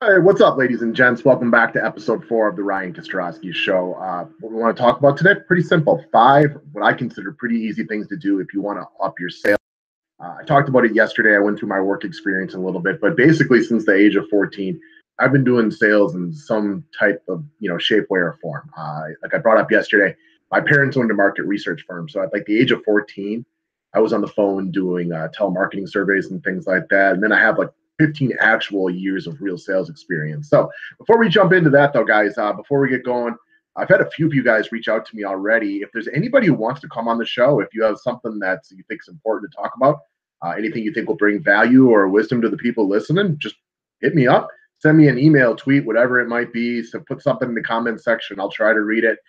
Hey, what's up, ladies and gents? Welcome back to episode 4 of the Ryan Kostroski Show. What we want to talk about today, pretty simple. 5, what I consider pretty easy things to do if you want to up your sales. I talked about it yesterday. I went through my work experience a little bit, but basically, since the age of 14, I've been doing sales in some type of shape, way, or form. Like I brought up yesterday, my parents owned a market research firm, so at like the age of 14, I was on the phone doing telemarketing surveys and things like that. And then I have like 15 actual years of real sales experience. So before we jump into that, though, guys, before we get going, I've had a few of you guys reach out to me already. If there's anybody who wants to come on the show, if you have something that you think is important to talk about, anything you think will bring value or wisdom to the people listening, just hit me up. Send me an email, tweet, whatever it might be. So put something in the comment section. I'll try to read it.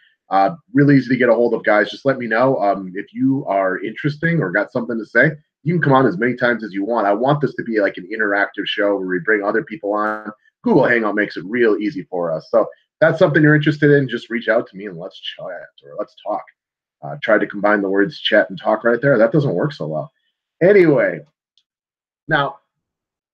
Really easy to get a hold of, guys. Just let me know if you are interesting or got something to say. You can come on as many times as you want. I want this to be like an interactive show where we bring other people on. Google Hangout makes it real easy for us. So if that's something you're interested in, just reach out to me and let's chat or let's talk. Try to combine the words chat and talk right there. That doesn't work so well. Anyway, now,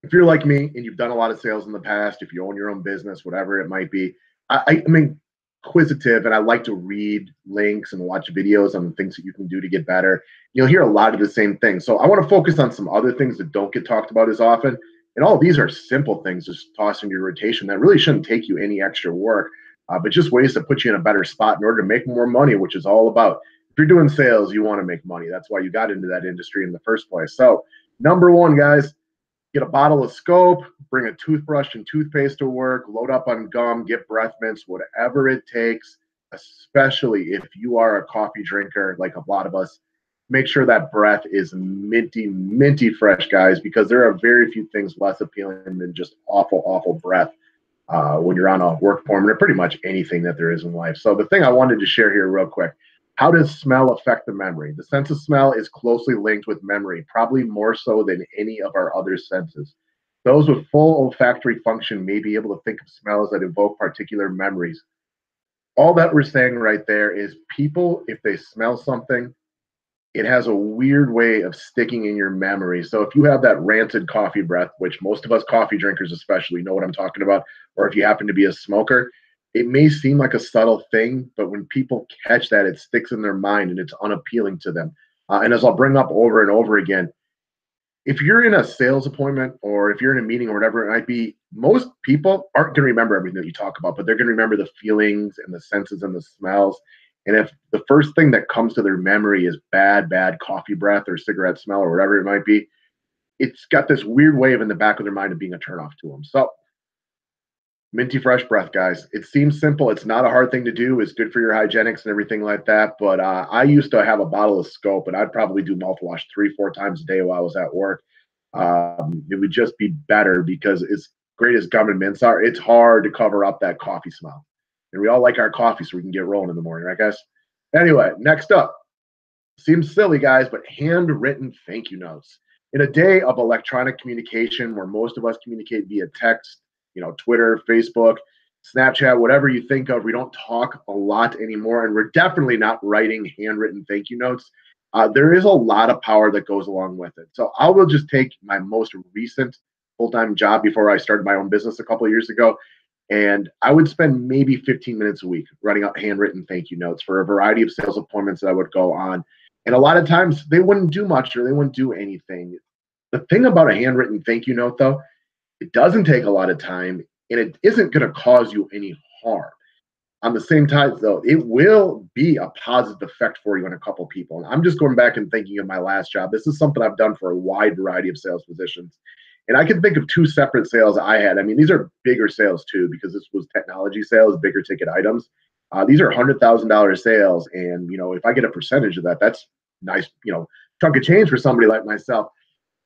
if you're like me and you've done a lot of sales in the past, if you own your own business, whatever it might be, I mean, inquisitive and I like to read links and watch videos on the things that you can do to get better. You'll hear a lot of the same things. So I want to focus on some other things that don't get talked about as often. And all of these are simple things, just toss into your rotation that really shouldn't take you any extra work, but just ways to put you in a better spot in order to make more money, which is all about. If you're doing sales, you want to make money. That's why you got into that industry in the first place. So, number one, guys, get a bottle of scope, bring a toothbrush and toothpaste to work, load up on gum, get breath mints, whatever it takes, especially if you are a coffee drinker like a lot of us. Make sure that breath is minty, minty fresh, guys, because there are very few things less appealing than just awful, awful breath when you're on a work form, or pretty much anything that there is in life. So the thing I wanted to share here real quick, how does smell affect the memory? The sense of smell is closely linked with memory, probably more so than any of our other senses. Those with full olfactory function may be able to think of smells that evoke particular memories. All that we're saying right there is people, if they smell something, it has a weird way of sticking in your memory. So if you have that rancid coffee breath, which most of us coffee drinkers especially know what I'm talking about, or if you happen to be a smoker, it may seem like a subtle thing, but when people catch that, it sticks in their mind and it's unappealing to them. And as I'll bring up over and over again, if you're in a sales appointment or if you're in a meeting or whatever it might be, most people aren't going to remember everything that you talk about, but they're going to remember the feelings and the senses and the smells. And if the first thing that comes to their memory is bad, bad coffee breath or cigarette smell or whatever it might be, it's got this weird wave in the back of their mind of being a turnoff to them. So minty fresh breath, guys. It seems simple. It's not a hard thing to do. It's good for your hygienics and everything like that. But I used to have a bottle of Scope, and I'd probably do mouthwash 3-4 times a day while I was at work. It would just be better because as great as gum and mints are, it's hard to cover up that coffee smell. And we all like our coffee so we can get rolling in the morning, right, guys? Anyway, next up. Seems silly, guys, but handwritten thank you notes. In a day of electronic communication where most of us communicate via text, Twitter, Facebook, Snapchat, whatever you think of, we don't talk a lot anymore, and we're definitely not writing handwritten thank you notes. There is a lot of power that goes along with it. So I will just take my most recent full-time job before I started my own business a couple of years ago, and I would spend maybe 15 minutes a week writing out handwritten thank you notes for a variety of sales appointments that I would go on. And a lot of times they wouldn't do much or they wouldn't do anything. The thing about a handwritten thank you note, though, it doesn't take a lot of time and it isn't going to cause you any harm. On the same time, though, it will be a positive effect for you on a couple people. And I'm just going back and thinking of my last job. This is something I've done for a wide variety of sales positions. And I can think of 2 separate sales I had. I mean, these are bigger sales too, because this was technology sales, bigger ticket items. These are $100,000 sales. And, if I get a percentage of that, that's nice, chunk of change for somebody like myself.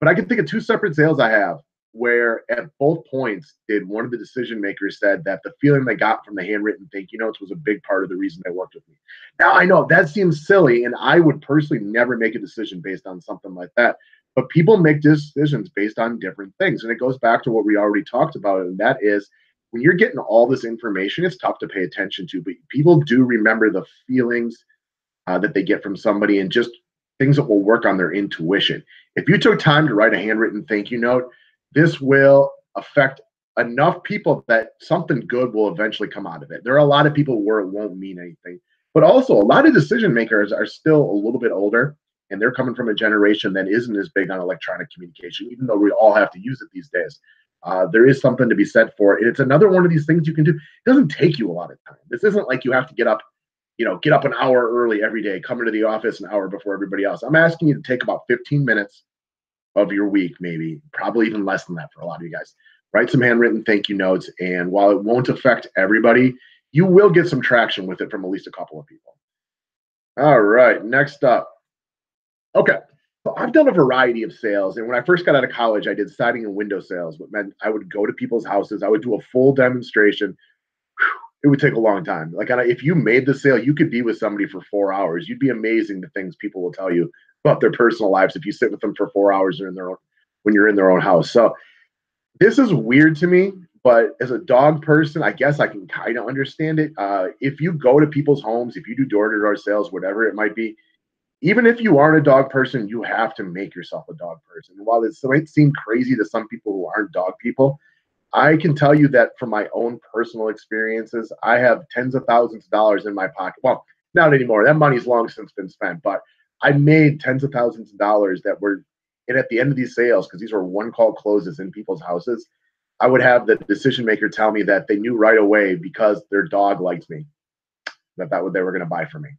But I can think of 2 separate sales I have where at both points did one of the decision makers said that the feeling they got from the handwritten thank you notes was a big part of the reason they worked with me. Now, I know that seems silly, and I would personally never make a decision based on something like that. But people make decisions based on different things. And it goes back to what we already talked about, and that is when you're getting all this information, it's tough to pay attention to, but people do remember the feelings that they get from somebody and just things that will work on their intuition. If you took time to write a handwritten thank you note, this will affect enough people that something good will eventually come out of it. There are a lot of people where it won't mean anything, but also a lot of decision makers are still a little bit older, and they're coming from a generation that isn't as big on electronic communication, even though we all have to use it these days. There is something to be said for it. It's another one of these things you can do. It doesn't take you a lot of time. This isn't like you have to get up, get up an hour early every day, come into the office an hour before everybody else. I'm asking you to take about 15 minutes of your week, maybe, probably even less than that for a lot of you guys. Write some handwritten thank you notes. And while it won't affect everybody, you will get some traction with it from at least a couple of people. All right, next up. Okay, so I've done a variety of sales. And when I first got out of college, I did siding and window sales, which meant I would go to people's houses. I would do a full demonstration. It would take a long time. Like, if you made the sale, you could be with somebody for 4 hours. You'd be amazing the things people will tell you about their personal lives if you sit with them for 4 hours when you're in their own house. So this is weird to me, but as a dog person, I guess I can kind of understand it. If you go to people's homes, if you do door-to-door sales, whatever it might be, even if you aren't a dog person, you have to make yourself a dog person. And while it might seem crazy to some people who aren't dog people, I can tell you that from my own personal experiences, I have tens of thousands of dollars in my pocket. Well, not anymore. That money's long since been spent, but I made tens of thousands of dollars that were, and at the end of these sales, because these were one-call closes in people's houses, I would have the decision maker tell me that they knew right away because their dog liked me, that they were going to buy from me.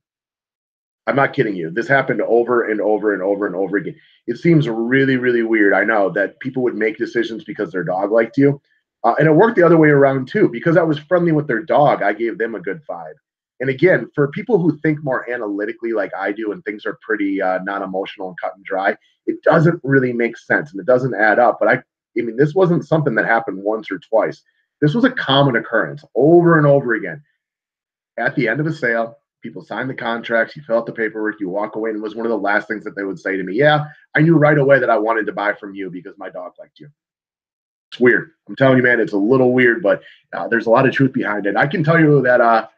I'm not kidding you. This happened over and over and over and over again. It seems really, really weird. I know that people would make decisions because their dog liked you. And it worked the other way around too. Because I was friendly with their dog, I gave them a good vibe. And again, for people who think more analytically like I do and things are pretty non-emotional and cut and dry, it doesn't really make sense and it doesn't add up. But I mean, this wasn't something that happened once or twice. This was a common occurrence over and over again. At the end of a sale, people sign the contracts, you fill out the paperwork, you walk away, and it was one of the last things that they would say to me. Yeah, I knew right away that I wanted to buy from you because my dog liked you. It's weird. I'm telling you, man, it's a little weird, but there's a lot of truth behind it. I can tell you that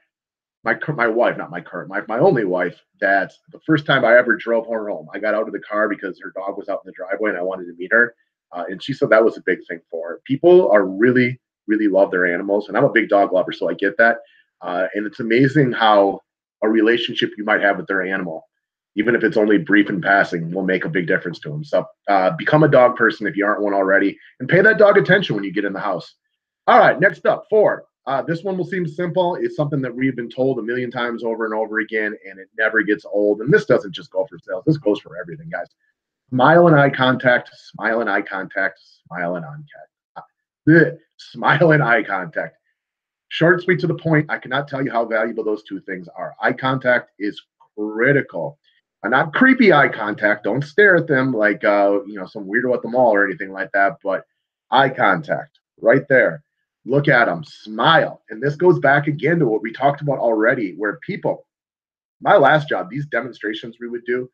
my wife, not my current, my only wife, that the first time I ever drove her home, I got out of the car because her dog was out in the driveway and I wanted to meet her. And she said that was a big thing for her. People are really, really love their animals. And I'm a big dog lover, so I get that. And it's amazing how a relationship you might have with their animal, even if it's only brief and passing, will make a big difference to them. So become a dog person if you aren't one already, and pay that dog attention when you get in the house. All right, next up, 4. This one will seem simple. It's something that we've been told a million times over and over again, and it never gets old. And this doesn't just go for sales. This goes for everything, guys. Smile and eye contact, smile and eye contact, smile and eye contact. Smile and eye contact. Short, sweet, to the point. I cannot tell you how valuable those two things are. Eye contact is critical. Not creepy eye contact. Don't stare at them like some weirdo at the mall or anything like that. But eye contact, right there. Look at them. Smile. And this goes back again to what we talked about already, where people. My last job, these demonstrations we would do,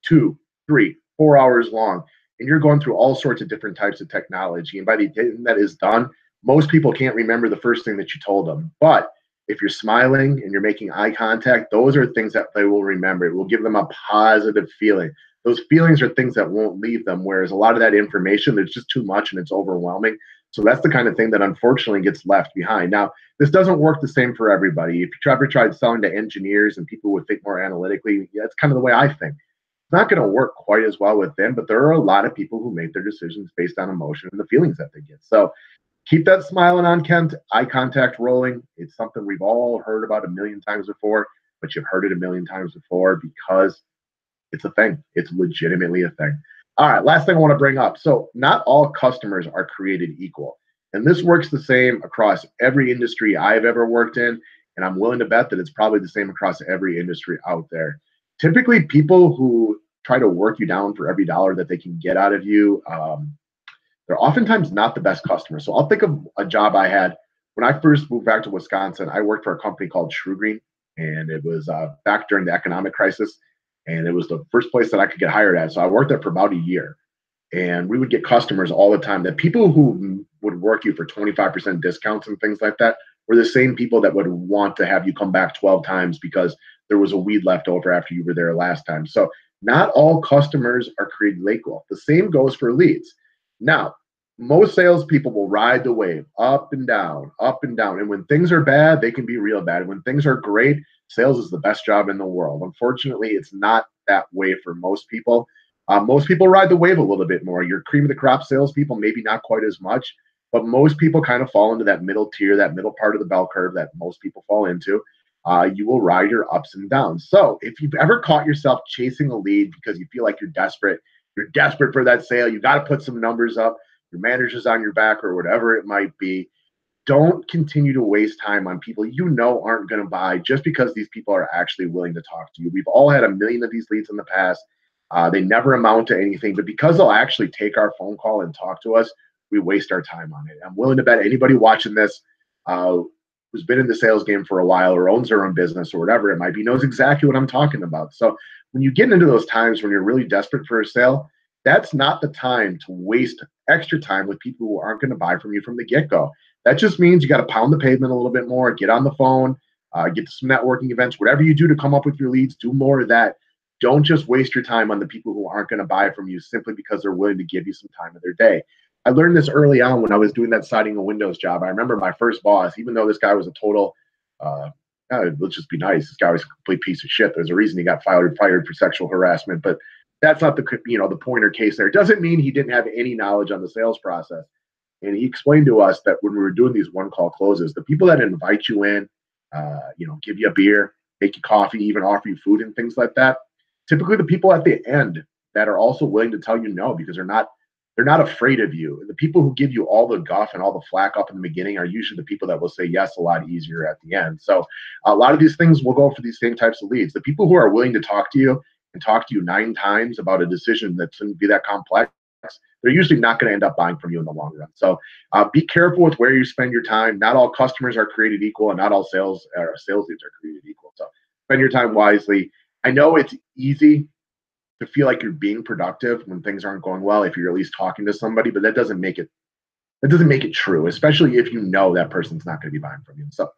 2, 3, 4 hours long, and you're going through all sorts of different types of technology. And by the time that is done, most people can't remember the first thing that you told them. But if you're smiling and you're making eye contact, those are things that they will remember. It will give them a positive feeling. Those feelings are things that won't leave them, whereas a lot of that information, there's just too much and it's overwhelming. So that's the kind of thing that unfortunately gets left behind. Now, this doesn't work the same for everybody. If you ever tried selling to engineers and people would think more analytically, that's kind of the way I think. It's not going to work quite as well with them, but there are a lot of people who make their decisions based on emotion and the feelings that they get. So keep that smile and eye contact rolling. It's something we've all heard about a million times before, but you've heard it a million times before because it's a thing. It's legitimately a thing. All right, last thing I want to bring up. So not all customers are created equal. And this works the same across every industry I've ever worked in. And I'm willing to bet that it's probably the same across every industry out there. Typically, people who try to work you down for every dollar that they can get out of you, they're oftentimes not the best customers. So I'll think of a job I had when I first moved back to Wisconsin. I worked for a company called TruGreen, and it was back during the economic crisis. And it was the first place that I could get hired at. So I worked there for about a year. And we would get customers all the time. That people who would work you for 25% discounts and things like that were the same people that would want to have you come back 12 times because there was a weed left over after you were there last time. So not all customers are created equal. The same goes for leads. Now, Most salespeople will ride the wave up and down, up and down. And when things are bad, they can be real bad. And when things are great, sales is the best job in the world. Unfortunately, it's not that way for most people. Most people ride the wave a little bit more. Your cream of the crop salespeople, maybe not quite as much, but most people kind of fall into that middle tier, that middle part of the bell curve that most people fall into. You will ride your ups and downs. So if you've ever caught yourself chasing a lead because you feel like you're desperate for that sale, you got to put some numbers up, your manager's on your back or whatever it might be, don't continue to waste time on people you know aren't going to buy just because these people are actually willing to talk to you. We've all had a million of these leads in the past. They never amount to anything, but because they'll actually take our phone call and talk to us, we waste our time on it. I'm willing to bet anybody watching this who's been in the sales game for a while or owns their own business or whatever it might be knows exactly what I'm talking about. So when you get into those times when you're really desperate for a sale, that's not the time to waste extra time with people who aren't going to buy from you from the get-go. That just means you got to pound the pavement a little bit more, get on the phone, get to some networking events, whatever you do to come up with your leads, do more of that. Don't just waste your time on the people who aren't going to buy from you simply because they're willing to give you some time of their day. I learned this early on when I was doing that siding and windows job. I remember my first boss, even though this guy was a total, let's just be nice, this guy was a complete piece of shit. There's a reason he got fired for sexual harassment, but that's not the point or case there. It doesn't mean he didn't have any knowledge on the sales process. And he explained to us that when we were doing these one-call closes, the people that invite you in, give you a beer, make you coffee, even offer you food and things like that, typically the people at the end that are also willing to tell you no because they're not afraid of you. The people who give you all the guff and all the flack up in the beginning are usually the people that will say yes a lot easier at the end. So a lot of these things will go for these same types of leads. The people who are willing to talk to you and talk to you 9 times about a decision that shouldn't be that complex, they're usually not going to end up buying from you in the long run. So be careful with where you spend your time. Not all customers are created equal, and not all sales leads are created equal. So spend your time wisely. I know it's easy to feel like you're being productive when things aren't going well if you're at least talking to somebody, but that doesn't make it true, especially if you know that person's not going to be buying from you. So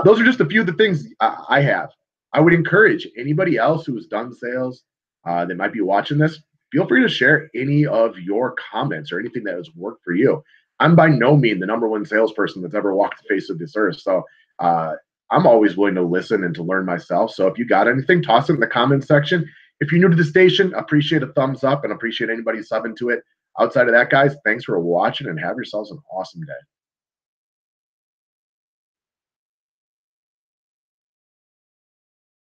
those are just a few of the things I have. I would encourage anybody else who's done sales that might be watching this, feel free to share any of your comments or anything that has worked for you. I'm by no means the number one salesperson that's ever walked the face of this earth. So I'm always willing to listen and to learn myself. So if you got anything, toss it in the comments section. If you're new to the station, appreciate a thumbs up and appreciate anybody subbing to it. Outside of that, guys, thanks for watching and have yourselves an awesome day.